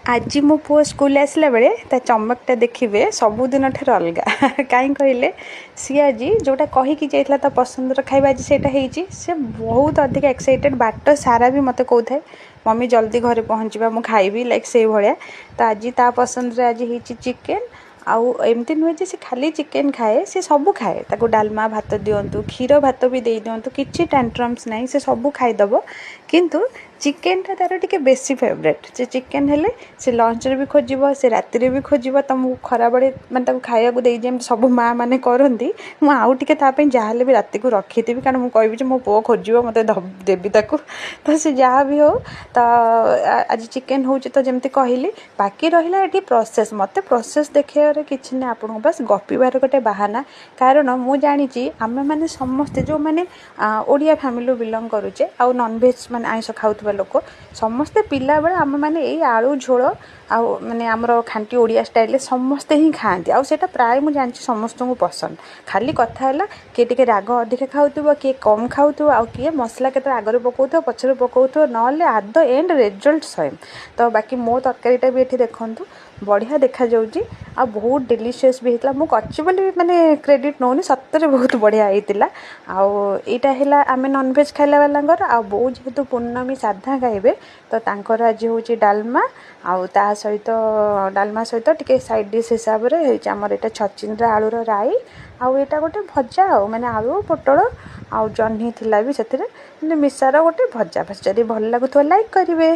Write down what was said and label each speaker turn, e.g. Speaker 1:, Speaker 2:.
Speaker 1: आज मो पुओ स्कूल आसला बेले ता चमकटा देखिए सबुदिन ठार अलग कहीं कहले सी आज जोटा कहीकि जाइला ता पसंदर खाଇବା आज सेटा ହେଇଛି से बहुत अधिक एक्साइटेड बाट सारा भी मत कौए मम्मी जल्दी घरे पहुँचवा मु खाइबी लाइक से भाया तो आज ता पसंद आज चिकेन आउ एमती नुहे जे से खाली चिकेन खाए से सब खाए ताको डालमा भात दिंतु क्षीर भात भी दे दिंतु किसी टैंट्रम्स ना से सब खाईदब किंतु चिकेन टा तार टिके बेसी फेवरेट से चिकेन हेले से लंच रे भी खोजिब से राति रे भी खोजिब तुमको खरा बड़े माने खाया दे जमी सब माँ मैंने करती मुझे तापाई जहाँ भी राति को रखीथी कारण मुझे कहबी मो पुओ खोज मत देवी ताको तो से जहाँ भी हो तो आज चिकेन हो तो जमती कहली बाकी रहा ये प्रोसेस मत प्रोसेस देखा किसी ना आपको बस गपिबार गोटे बाहाना कारण मुझे जानी आम मैंने समस्ते जो मैंने ओडिया फैमिली बिलंग करुचे आउ नॉनवेज माने आइंष खाउथबा लोक समस्ते पिला बेले आम मैंने यही आलू झोल आउ माने आमर खांटी ओडिया स्टाइल समस्ते ही खाती आउ सेटा प्राय मुझे जानी समस्त को पसंद खाली कथा है किए टिके राग अधिक खाउथबो किए कम खाउथबो आउ किए मसला केते आगर पकाउथबो पछरे पकाउथबो नले at the end result same तो बाकी मो तरकारीटा भी ये देखंतु बढ़िया देखा जाउची आ बहुत डिलीशियस भी होता मुझे करची बोली माने क्रेडिट नौनी सतरे बहुत बढ़िया होता आईटा है आम नॉनवेज खाइला वालांगर आ बो जेहेतु पूर्णमी साधा खाइबे तो तांकर आज हूँ डालमा आउ ता सहित डालमा सहित टिके साइड डिश हिसाब से आमर यहाँ छचिंद्रा आलूर राई आउ यहाँ गोटे भजा आ माने आलू पोटल आउ जह्नी थिला भी से मिसार गोटे भजा बस जदि भल लगुथबा लाइक करिवे।